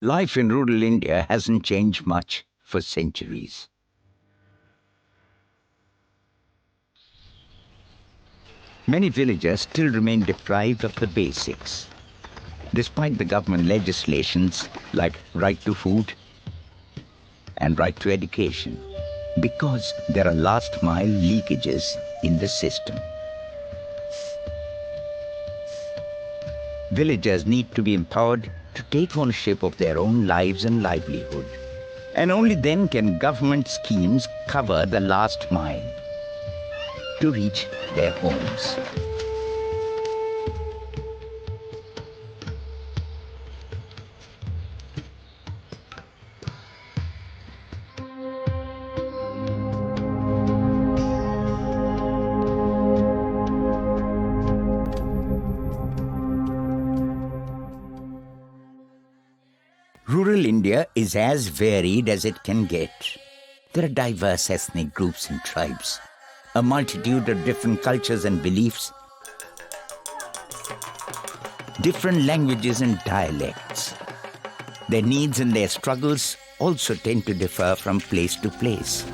Life in rural India hasn't changed much for centuries. Many villagers still remain deprived of the basics, despite the government legislations like right to food and right to education, because there are last mile leakages in the system. Villagers need to be empowered to take ownership of their own lives and livelihood. And only then can government schemes cover the last mile to reach their homes. Rural India is as varied as it can get. There are diverse ethnic groups and tribes, a multitude of different cultures and beliefs, different languages and dialects. Their needs and their struggles also tend to differ from place to place.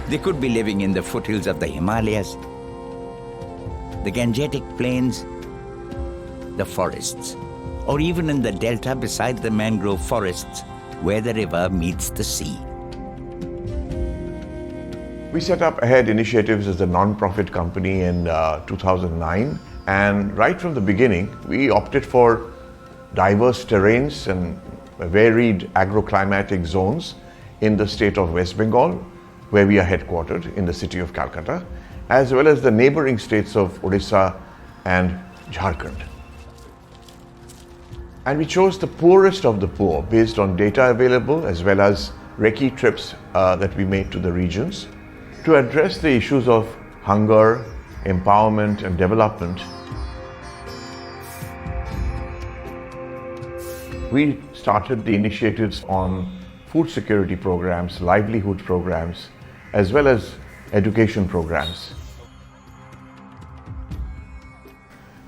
They could be living in the foothills of the Himalayas, the Gangetic Plains, the forests, or even in the delta beside the mangrove forests where the river meets the sea. We set up Ahead Initiatives as a non-profit company in 2009, and right from the beginning we opted for diverse terrains and varied agroclimatic zones in the state of West Bengal, where we are headquartered in the city of Calcutta, as well as the neighboring states of Odisha and Jharkhand. And we chose the poorest of the poor based on data available as well as recce trips that we made to the regions to address the issues of hunger, empowerment and development. We started the initiatives on food security programs, livelihood programs, as well as education programs.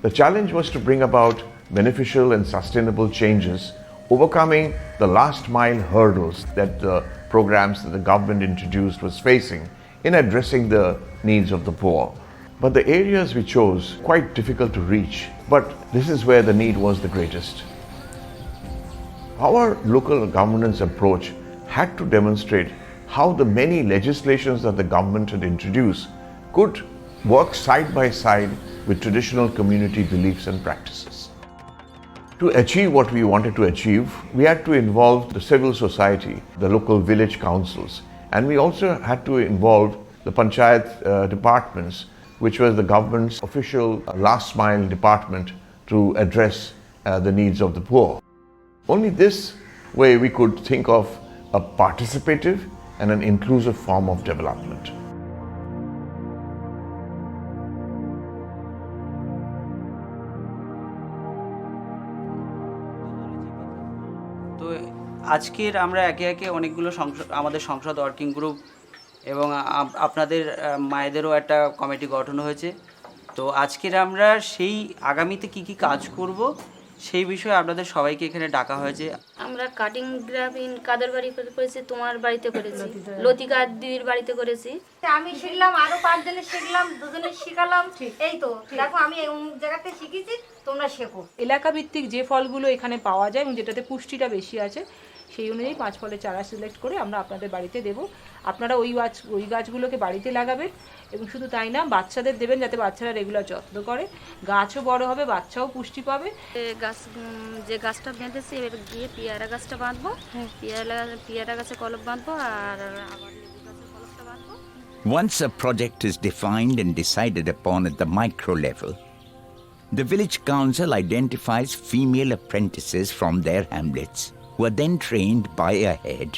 The challenge was to bring about beneficial and sustainable changes, overcoming the last mile hurdles that the programs that the government introduced was facing in addressing the needs of the poor. But the areas we chose quite difficult to reach, but this is where the need was the greatest. Our local governance approach had to demonstrate how the many legislations that the government had introduced could work side by side with traditional community beliefs and practices. To achieve what we wanted to achieve, we had to involve the civil society, the local village councils, and we also had to involve the panchayat departments, which was the government's official last mile department to address the needs of the poor. Only this way we could think of a participative and an inclusive form of development. তো আজকের আমরা একে একে অনেকগুলো আমাদের সংসদ working group এবং আপনাদের মায়েদেরও একটা কমিটি গঠন হয়েছে। তো আজকের আমরা সেই আগামীতে কি কি কাজ করব সেই বিষয়ে আপনাদের সবাইকে এখানে ডাকা হয়েছে। আমরা কাটিং গ্রাফিন কাদের বাড়ি করেছি, তোমার বাড়িতে করেছি, লতিকা দিদির বাড়িতে করেছি। আমি শিখলাম, আরো 5 জনের শিখলাম, 2 জনের শিখালাম। এই তো দেখো আমি এই জায়গাতে শিখেছি, তোমরা শেখো। এলাকা ভিত্তিক যে ফলগুলো এখানে পাওয়া যায় এবং যেটাতে পুষ্টিটা বেশি আছে সেই অনুযায়ী 5 ফলের চারা সিলেক্ট করে আমরা আপনাদের বাড়িতে দেব। আপনারা ওই গাছগুলোকে বাড়িতে লাগাবেন এবং শুধু তাই না, বাচ্চাদের দেবেন যাতে বাচ্চারা রেগুলার যত্ন করে, গাছও বড় হবে, বাচ্চাও পুষ্টি পাবে। গাছ যে গাছটা বেঁধেছি এবার গিয়ে পেয়ারা গাছটা বাঁধবো, পেয়ারা গাছে কলপ বাঁধবো আর আবার লেবু গাছের কলপটা বাঁধবো। Once a project is defined and decided upon at the micro level, the village council identifies female apprentices from their hamlets who are then trained by Ahead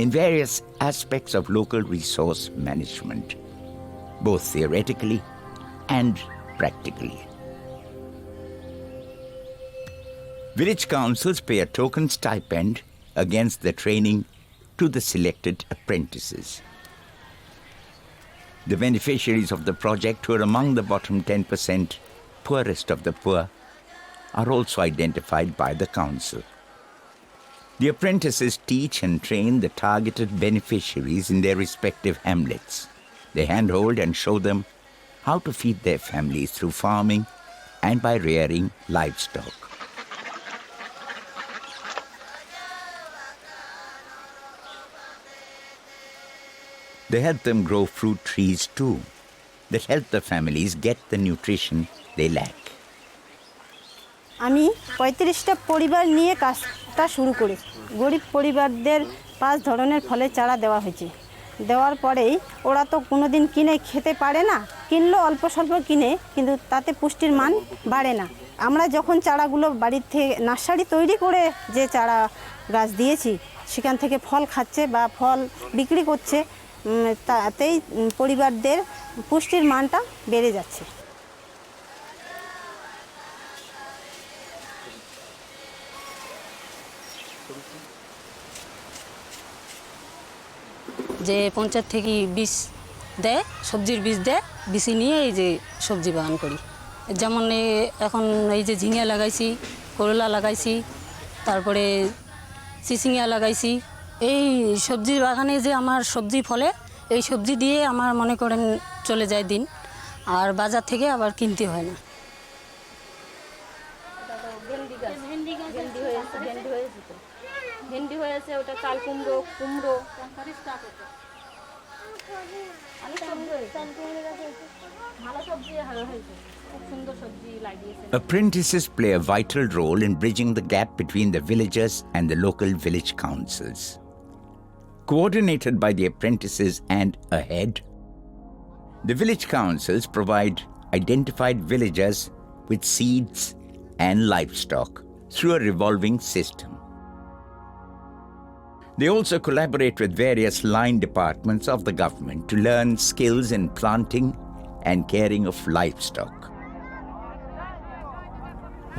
in various aspects of local resource management, both theoretically and practically. Village councils pay a token stipend against the training to the selected apprentices. The beneficiaries of the project, who are among the bottom 10%, poorest of the poor, are also identified by the council. The apprentices teach and train the targeted beneficiaries in their respective hamlets. They handhold and show them how to feed their families through farming and by rearing livestock. They help them grow fruit trees too, that help the families get the nutrition they lack. আমি 35টা পরিবার নিয়ে কাজটা শুরু করেছি। গরিব পরিবারদের 5 ধরনের ফলের চারা দেওয়া হয়েছে। দেওয়ার পরেই ওরা তো কোনোদিন কিনে খেতে পারে না, কিনলেও অল্প স্বল্প কিনে, কিন্তু তাতে পুষ্টির মান বাড়ে না। আমরা যখন চারাগুলো বাড়ির থেকে নার্সারি তৈরি করে যে চারা গাছ দিয়েছি, সেখান থেকে ফল খাচ্ছে বা ফল বিক্রি করছে, তাতেই পরিবারদের পুষ্টির মানটা বেড়ে যাচ্ছে। যে পঞ্চায়েত থেকে বীজ দেয়, সবজির বীজ দেয়, বিচি নিয়ে এই যে সবজি বাগান করি। যেমন এখন এই যে ঝিঙে লাগাইছি, করলা লাগাইছি, তারপরে চিচিঙ্গা লাগাইছি। এই সবজি বাগানে যে আমার সবজি ফলে, এই সবজি দিয়ে আমার মনে করেন চলে যায় দিন, আর বাজার থেকে আবার কিনতে হয় না। ভেন্ডি হয়েছে, ওটা চাল কুমড়ো, কুমড়ো ভালো সবজি হয়েছে, খুব সুন্দর সবজি লাগিয়েছে। Apprentices play a vital role in bridging the gap between the villagers and the local village councils. Coordinated by the apprentices and a head, the village councils provide identified villagers with seeds and livestock through a revolving system. They also collaborate with various line departments of the government to learn skills in planting and caring of livestock.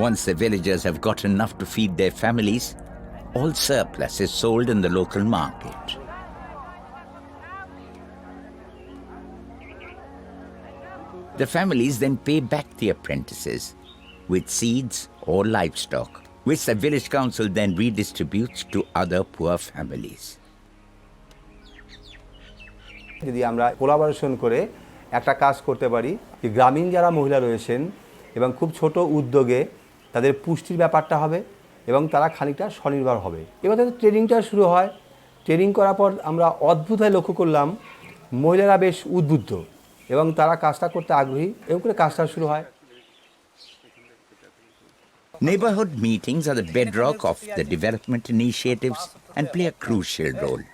Once the villagers have got enough to feed their families, all surplus is sold in the local market. The families then pay back the apprentices with seeds or livestock, which the village council then redistributes to other poor families. যদি আমরা collaboration করে একটা কাজ করতে পারি, যে গ্রামীণ যারা মহিলা রয়েছেন এবং খুব ছোট উদ্যোগে তাদের পুষ্টির ব্যাপারটা হবে এবং তারা খানিকটা স্বনির্ভর হবে। এবার তাদের ট্রেনিংটা শুরু হয়। ট্রেনিং করার পর আমরা অদ্ভুতভাবে লক্ষ্য করলাম মহিলারা বেশ উদ্বুদ্ধ এবং তারা কাজটা করতে আগ্রহী, এবং করে কাজটা শুরু হয়। Neighborhood meetings are the bedrock of the development initiatives and play a crucial role.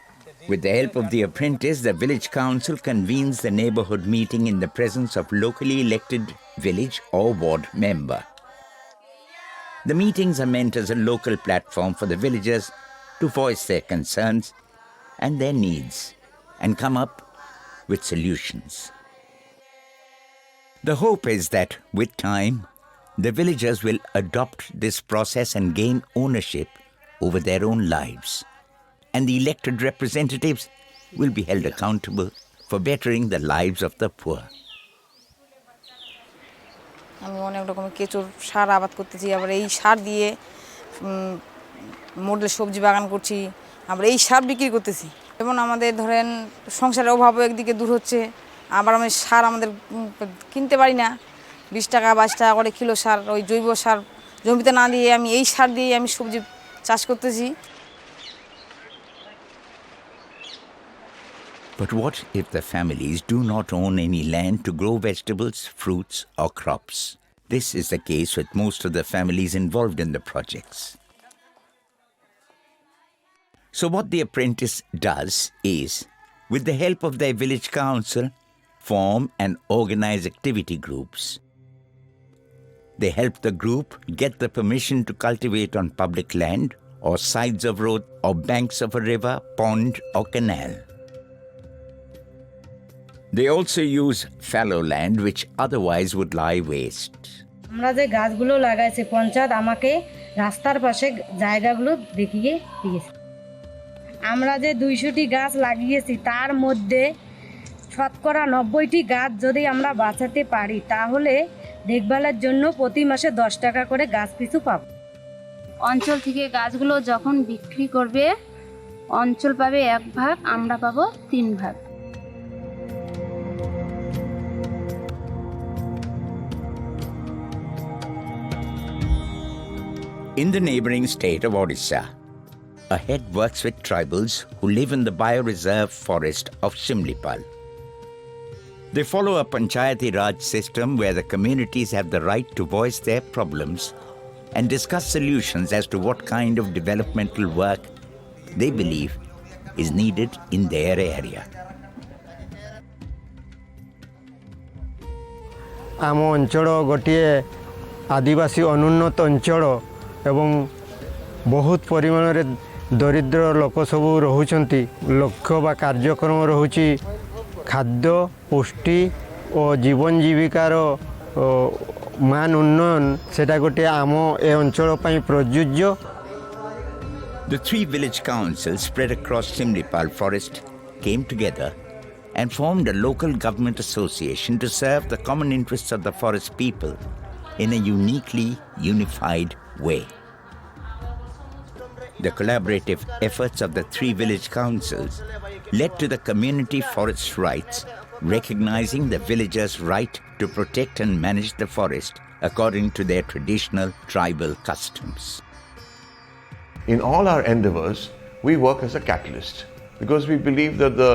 With the help of the apprentice, the village council convenes the neighborhood meeting in the presence of locally elected village or ward member. The meetings are meant as a local platform for the villagers to voice their concerns and their needs and come up with solutions. The hope is that with time, the villagers will adopt this process and gain ownership over their own lives, and the elected representatives will be held accountable for bettering the lives of the poor. আমি অনেক রকমের কেঁচোর সার আবাদ করতেছি, আবার এই সার দিয়ে model সবজি বাগান করছি, আবার এই সার বিক্রি করতেছি। যেমন আমাদের ধরেন সংসারের অভাবও একদিকে দূর হচ্ছে, আবার আমি সার আমাদের কিনতে পারি না, 20 টাকা 22 টাকা করে কিলো সার, ওই জৈব সার জমিতে না দিয়ে আমি এই সার দিয়ে আমি সবজি চাষ করতেছি। But what if the families do not own any land to grow vegetables, fruits, or crops? This is the case with most of the families involved in the projects. So what the apprentice does is, with the help of their village council, form and organize activity groups. They help the group get the permission to cultivate on public land or sides of road or banks of a river, pond, or canal. They also use fallow land which otherwise would lie waste. আমরা যে গাছগুলো লাগাইছি, পঞ্চায়েত আমাকে রাস্তার পাশে জায়গাগুলো দেখিয়ে দিয়েছে। আমরা যে 200টি গাছ লাগিয়েছি, তার মধ্যে শতকরা 90টি গাছ যদি আমরা বাঁচাতে পারি, তাহলে দেখভালের জন্য প্রতি মাসে 10 টাকা করে গাছ পিছু পাব। অঞ্চল থেকে গাছগুলো যখন বিক্রি করবে, অঞ্চল পাবে 1 ভাগ, আমরা পাবো 3 ভাগ। In the neighboring state of Odisha, AHEAD works with tribals who live in the bioreserve forest of Shimlipal. They follow a Panchayati Raj system where the communities have the right to voice their problems and discuss solutions as to what kind of developmental work they believe is needed in their area. ଆମ ଅଞ୍ଚଳ ଗୋଟିଏ ଆଦିବାସୀ ଅନୁନ୍ନତ ଅଞ୍ଚଳ ଏବଂ ବହୁତ ପରିମାଣରେ ଦରିଦ୍ର ଲୋକ ସବୁ ରହୁଛନ୍ତି। ଲକ୍ଷ୍ୟ ବା କାର୍ଯ୍ୟକ୍ରମ ରହୁଛି ଖାଦ୍ୟ, ପୁଷ୍ଟି ଓ ଜୀବନ ଜୀବିକାର ମାନ ଉନ୍ନୟନ। ସେଟା ଗୋଟିଏ ଆମ ଏ ଅଞ୍ଚଳ ପାଇଁ ପ୍ରଯୁଜ୍ୟ। The 3 village councils spread across Shimlipal forest came together and formed a local government association to serve the common interests of the forest people in a uniquely unified way. The collaborative efforts of the 3 village councils led to the community forest rights, recognizing the villagers' right to protect and manage the forest according to their traditional tribal customs. In all our endeavors, we work as a catalyst because we believe that the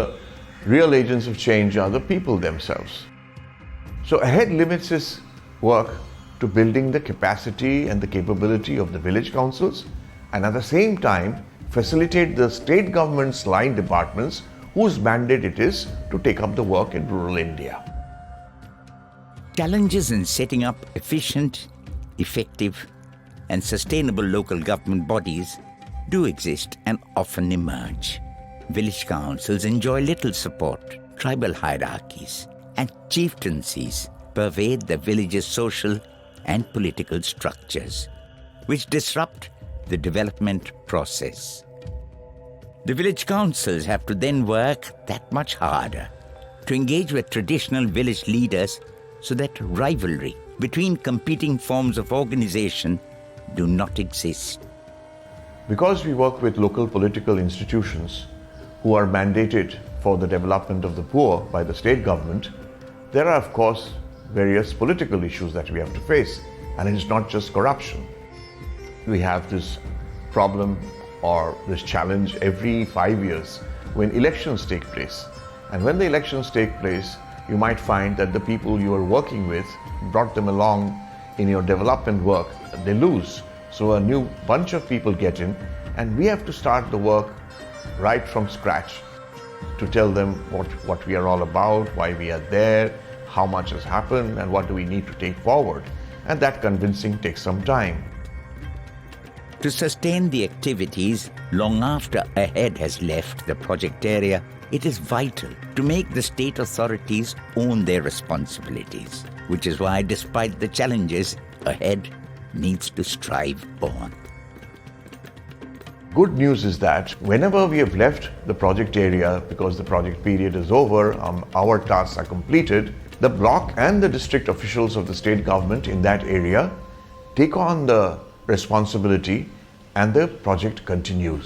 real agents of change are the people themselves. So AHEAD limits its work to building the capacity and the capability of the village councils, and at the same time facilitate the state government's line departments whose mandate it is to take up the work in rural India. Challenges in setting up efficient, effective, and sustainable local government bodies do exist and often emerge. Village councils enjoy little support. Tribal hierarchies and chieftaincies pervade the village's social and political structures, which disrupt the development process. The village councils have to then work that much harder to engage with traditional village leaders so that rivalry between competing forms of organization do not exist. Because we work with local political institutions who are mandated for the development of the poor by the state government, there are of course various political issues that we have to face, and it is not just corruption. We have this problem or this challenge every 5 years when elections take place. And when the elections take place, you might find that the people you are working with brought them along in your development work, they lose. So a new bunch of people get in, and we have to start the work right from scratch to tell them what we are all about, why we are there, how much has happened, and what do we need to take forward. And that convincing takes some time. To sustain the activities long after AHEAD has left the project area, it is vital to make the state authorities own their responsibilities, which is why despite the challenges, AHEAD needs to strive on. Good news is that whenever we have left the project area because the project period is over, our tasks are completed, the block and the district officials of the state government in that area take on the responsibility and the project continues.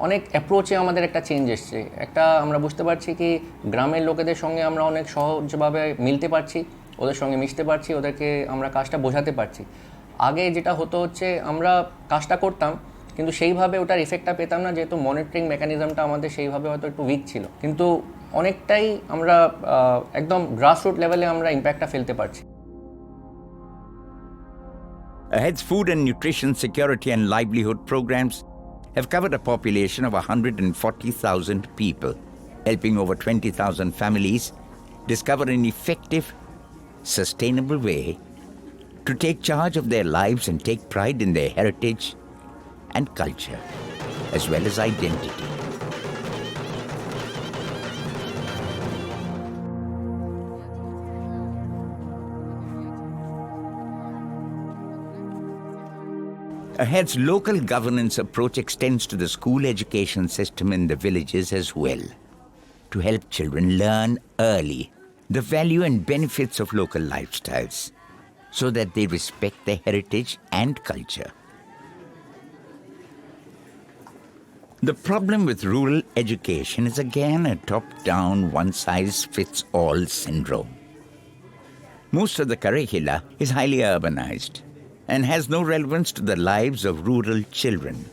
অনেক অ্যাপ্রোচে আমাদের একটা change এসছে। একটা আমরা বুঝতে পারছি কি গ্রামের লোকেদের সঙ্গে আমরা অনেক সহজভাবে মিলতে পারছি, ওদের সঙ্গে মিশতে পারছি, ওদেরকে আমরা কাজটা বোঝাতে পারছি। আগে যেটা হতো হচ্ছে আমরা কাজটা করতাম কিন্তু সেইভাবে ওটার ইফেক্টটা পেতাম না, যেহেতু মনিটরিং মেকানিজমটা আমাদের সেইভাবে হয়তো একটু উইক ছিল, কিন্তু অনেকটাই আমরা একদম গ্রাসরুট লেভেলে আমরা ইম্প্যাক্টটা ফেলতে পারছি। AHEAD's food and nutrition security and livelihood programs have covered a population of 140,000 people, helping over 20,000 families discover an effective, sustainable way to take charge of their lives and take pride in their heritage and culture, as well as identity. AHEAD's local governance approach extends to the school education system in the villages as well, to help children learn early the value and benefits of local lifestyles, so that they respect their heritage and culture The problem with rural education is again a top-down, one-size-fits-all syndrome. Most of the curricula is highly urbanized and has no relevance to the lives of rural children.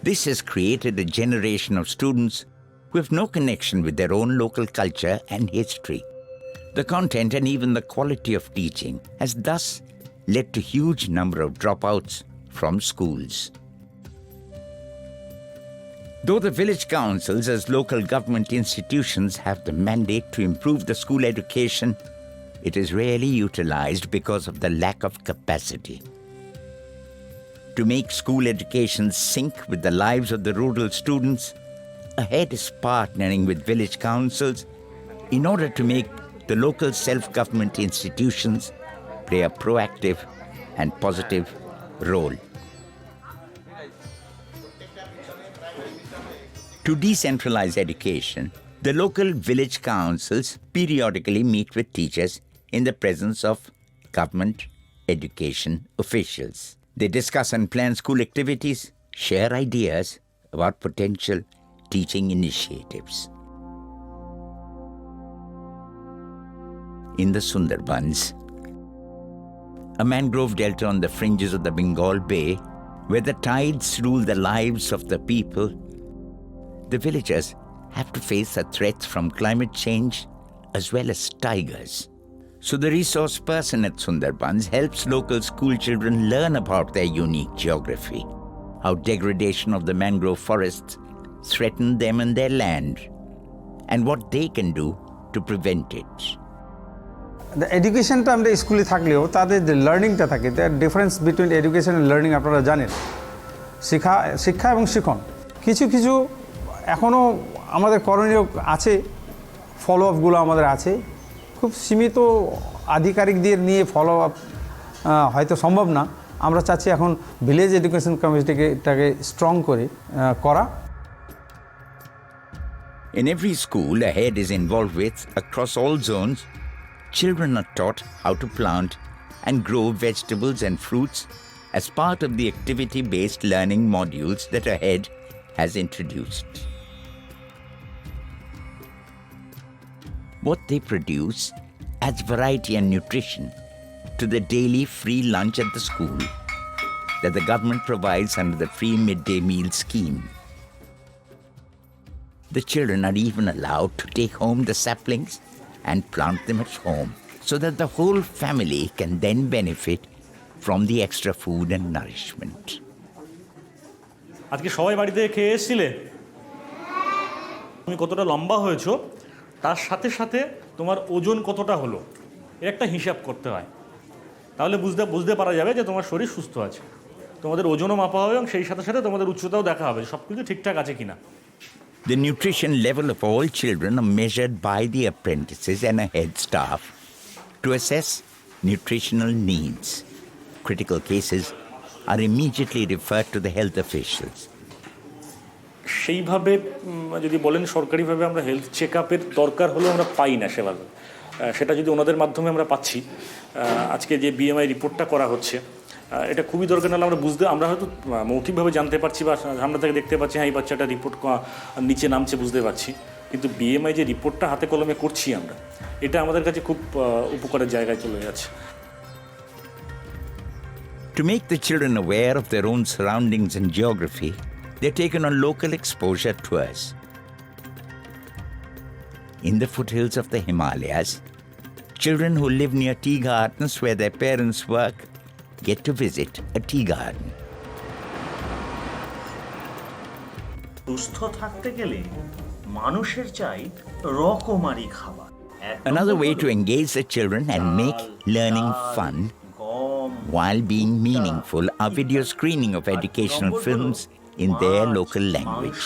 This has created a generation of students who have no connection with their own local culture and history. The content and even the quality of teaching has thus led to huge number of dropouts from schools. Though the village councils as local government institutions have the mandate to improve the school education, it is rarely utilized because of the lack of capacity. To make school education sync with the lives of the rural students, AHEAD is partnering with village councils in order to make the local self-government institutions play a proactive and positive role. To decentralize education, the local village councils periodically meet with teachers in the presence of government education officials. They discuss and plan school activities, share ideas about potential teaching initiatives. In the Sundarbans, a mangrove delta on the fringes of the Bengal Bay, where the tides rule the lives of the people, the villagers have to face the threats from climate change as well as tigers. So the resource person at Sundarbans helps local school children learn about their unique geography, how degradation of the mangrove forests threaten them and their land, and what they can do to prevent it. The educationটা আমরা স্কুলে থাকলেও তাদের যে লার্নিংটা থাকে the difference between education and learning আপনারা জানেন শিক্ষা এবং শিখন কিছু এখনও আমাদের করণীয় আছে ফলো আপগুলো আমাদের আছে খুব সীমিত আধিকারিকদের নিয়ে ফলো আপ হয়তো সম্ভব না আমরা চাচ্ছি এখন ভিলেজ এডুকেশন কমিটিকে এটাকে স্ট্রং করা In every school AHEAD is involved with, across all zones, children are taught how to plant and grow vegetables and fruits as part of the activity-based learning modules that AHEAD has introduced. What they produce adds variety and nutrition to the daily free lunch at the school that the government provides under the free midday meal scheme. The children are even allowed to take home the saplings and plant them at home so that the whole family can then benefit from the extra food and nourishment. আজকে সবাই বাড়িতে খেয়ে এসেছিলে তুমি কতটা লম্বা হয়েছো তার সাথে সাথে তোমার ওজন কতটা হলো এর একটা হিসাব করতে হয় তাহলে বুঝতে পারা যাবে যে তোমার শরীর সুস্থ আছে তোমাদের ওজনও মাপা হবে এবং সেই সাথে সাথে তোমাদের উচ্চতাও দেখা হবে সব কিছু ঠিকঠাক আছে কিনা The nutrition level of all children are measured by the apprentices and AHEAD staff to assess nutritional needs. Critical cases are immediately referred to the health officials. সেইভাবে যদি বলেন সরকারিভাবে আমরা হেলথ চেকআপের দরকার হলেও আমরা পাই না সেটা যদি ওনাদের মাধ্যমে আমরা পাচ্ছি আজকে যে বিএমআই রিপোর্টটা করা হচ্ছে এটা খুবই দরকার নাহলে আমরা হয়তো মৌখিকভাবে জানতে পারছি বা সামনে থেকে দেখতে পাচ্ছি হ্যাঁ এই বাচ্চাটা রিপোর্ট নিচে নামছে বুঝতে পারছি কিন্তু বিএমআই যে রিপোর্টটা হাতে কলমে করছি আমরা এটা আমাদের কাছে খুব উপকারের জায়গায় চলে যাচ্ছে To make the children aware of their own surroundings and geography, they're taken on local exposure tours. In the foothills of the Himalayas, children who live near tea gardens where their parents work get to visit a tea garden. সুস্থ থাকতে গেলে মানুষের চাই রকমারি খাবার Another way to engage the children and make learning fun while being meaningful are video screening of educational films in their local language.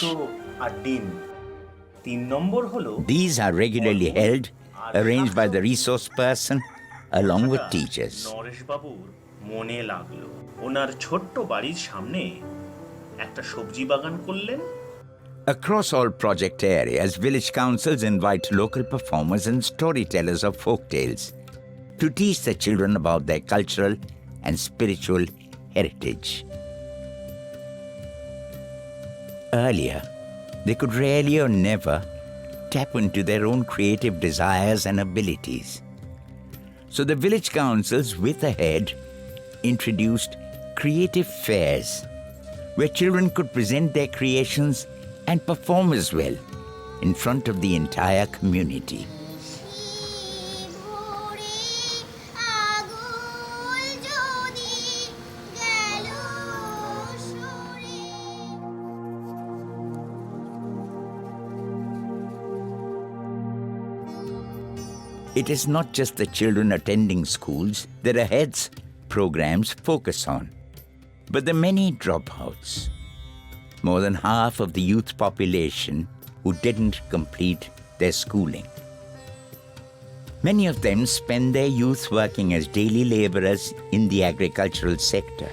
These are regularly held, arranged by the resource person along with teachers. মনে লাগলো ওনার ছোট্ট বাড়ির সামনে একটা সবজি বাগান করলেন Across all project areas, village councils invite local performers and storytellers of folk tales to teach the children about their cultural and spiritual heritage. earlier, they could rarely or never tap into their own creative desires and abilities. So the village councils, with a head, introduced creative fairs where children could present their creations and perform as well in front of the entire community. It is not just the children attending schools that AHEAD's programs focus on, but the many dropouts. More than half of the youth population who didn't complete their schooling. Many of them spend their youth working as daily laborers in the agricultural sector.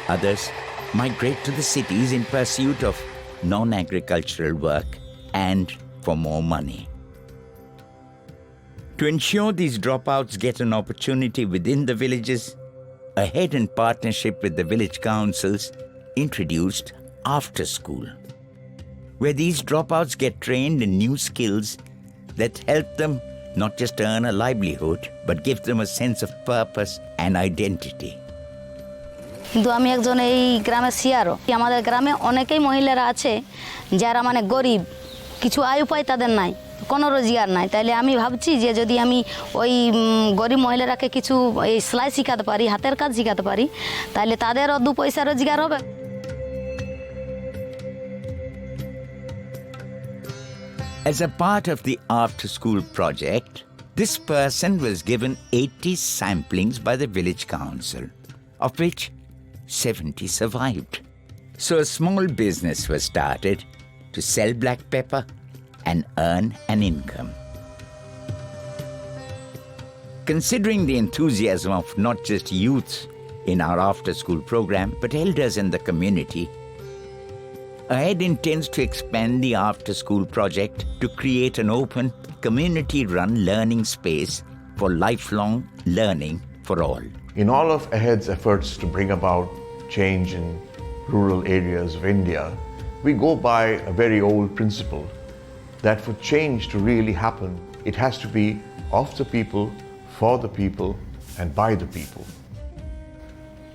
Others migrate to the cities in pursuit of non-agricultural work and for more money. To ensure these dropouts get an opportunity within the villages, AHEAD, in partnership with the village councils, introduced After School, where these dropouts get trained in new skills that help them not just earn a livelihood, but give them a sense of purpose and identity. কিন্তু আমি একজন এই গ্রামের CRO. আমাদের গ্রামে অনেকেই মহিলারা আছে যারা মানে গরিব, কিছু আয় উপায় তাদের নাই, কোনো রোজগার নাই। তাইলে আমি ভাবছি যে যদি আমি ওই গরিব মহিলারাকে কিছু এই সেলাই শেখাতে পারি, হাতের কাজ শেখাতে পারি, তাহলে তাদেরও দু পয়সা রোজগার হবে। As a part of the after-school project, this person was given 80 samplings by the village council, of which 70 survived. So a small business was started to sell black pepper and earn an income. Considering the enthusiasm of not just youth in our after-school program, but elders in the community, AHEAD intends to expand the after-school project to create an open, community-run learning space for lifelong learning for all. In all of AHEAD's efforts to bring about change in rural areas of India, we go by a very old principle that for change to really happen, it has to be of the people, for the people, and by the people.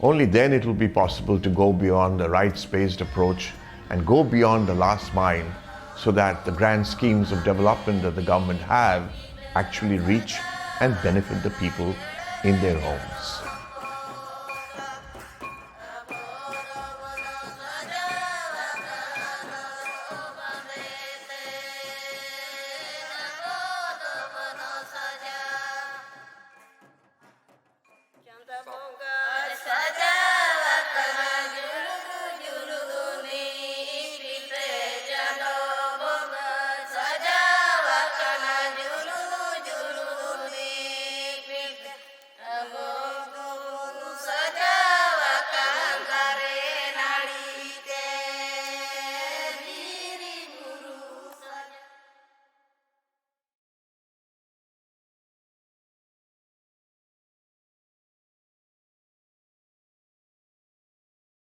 Only then it will be possible to go beyond the right-spaced approach and go beyond the last mile so that the grand schemes of development that the government have actually reach and benefit the people in their homes.